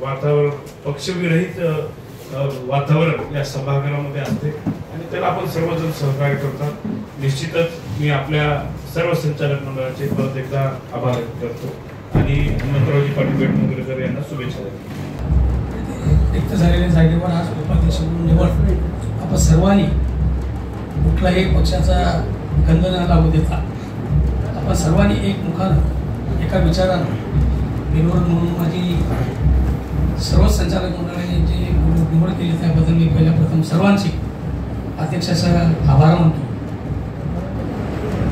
वातावरण पक्षविरहित वातावरण या सभागृहामध्ये असते आणि त्याला आपण सर्वजण सहकार्य करतात। निश्चितच मी आपल्या सर्व संचालक मंडळाचे परत एकदा आभार व्यक्त करतो आणि हनुमंतरावजी पाटील बेटमुगरेकर यांना शुभेच्छा देतो। रिक्त झालेल्या जागेवर आज उपाध्यक्ष म्हणून निवड आपण सर्वांनी कुठलाही पक्षाचा गंध न लागू देता आपण सर्वांनी एकमुखानं एका विचारानं निवड म्हणून माझी सर्व संचालक मंडळाने जे निवड केली त्याबद्दल मी पहिल्या प्रथम सर्वांची अध्यक्षाचा आभार मानतो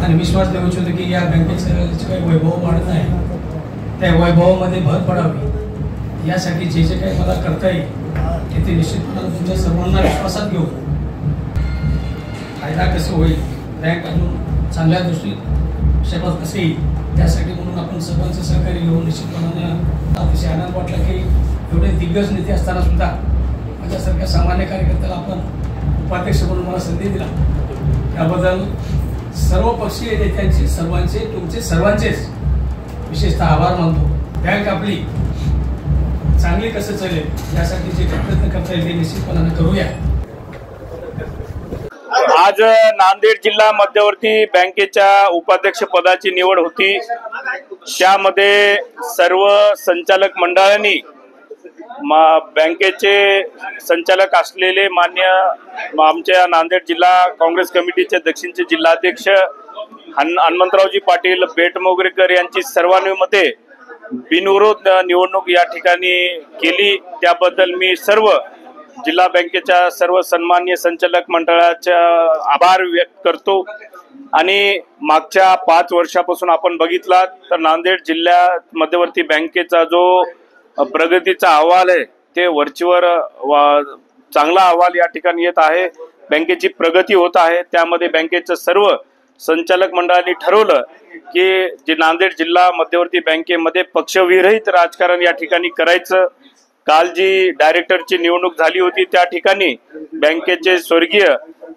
आणि विश्वास देऊ इच्छितो की या बँकेचं जे काही वैभव वाढत आहे त्या वैभवामध्ये भर पडावी यासाठी जे जे काही मला करता येईल ते निश्चितपणे तुमच्या सर्वांना विश्वासात घेऊ फायदा कसं होईल बँक अजून चांगल्या दृष्टीक्षेपात कसे येईल त्यासाठी म्हणून आपण सर्वांचं सहकार्य घेऊन निश्चितपणाने अतिशय आनंद वाटला की एवढे दिग्गज नेते असताना सुद्धा माझ्यासारख्या सामान्य कार्यकर्त्याला आपण उपाध्यक्ष म्हणून मला संधी दिला त्याबद्दल सर्व पक्षीय नेत्यांचे सर्वांचे तुमचे सर्वांचेच विशेषतः आभार मानतो। बँक आपली चांगली कसं चालेल यासाठी जे प्रयत्न करता येईल ते निश्चितपणाने करूया। आज नांदेड जिल्हा मध्यवर्ती बँकेच्या उपाध्यक्ष पदाची निवड होती। त्यामध्ये सर्व संचालक मंडळांनी बँकेचे संचालक असलेले मान्य आमच्या नांदेड जिल्हा काँग्रेस कमिटीचे दक्षिणचे जिल्हाध्यक्ष हनुमंतरावजी पाटील बेटमोगरेकर यांची सर्वानुमते बिनविरोध निवडणूक या ठिकाणी केली। त्याबद्दल मी सर्व जिल्हा बँकेच्या सर्व सन्माननीय संचालक मंडळाचा आभार व्यक्त करतो। आणि मागच्या 5 वर्षापासून आपण बघितला तर नांदेड जिल्हा मध्यवर्ती बँकेचा जो प्रगतीचा अहवाल आहे ते वरचीवर चांगला अहवाल या ठिकाणी येत आहे। बँकेची प्रगती होत आहे। त्यामध्ये बँकेचं सर्व संचालक मंडळाने ठरवलं की जे नांदेड जिल्हा मध्यवर्ती बँकेमध्ये पक्षविरहित राजकारण या ठिकाणी करायचं। काल जी डायरेक्टरची निवडणूक झाली होती त्या ठिकाणी बँकेचे स्वर्गीय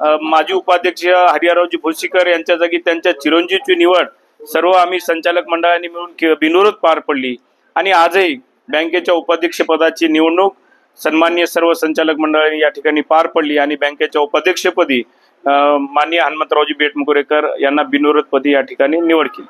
माजी उपाध्यक्ष हरिहररावजी भोसीकर यांच्या जागी त्यांच्या चिरंजीवची निवड सर्व आम्ही संचालक मंडळाने मिळून बिनविरोध पार पडली आणि आजही बँकेच्या उपाध्यक्ष पदाची निवडणूक सन्माननीय सर्व संचालक मंडळाने या ठिकाणी पार पडली आणि बँकेच्या उपाध्यक्षपदी माननीय हनुमंतरावजी बेटमुगरेकर यांना बिनविरोध पदी या ठिकाणी निवड केली।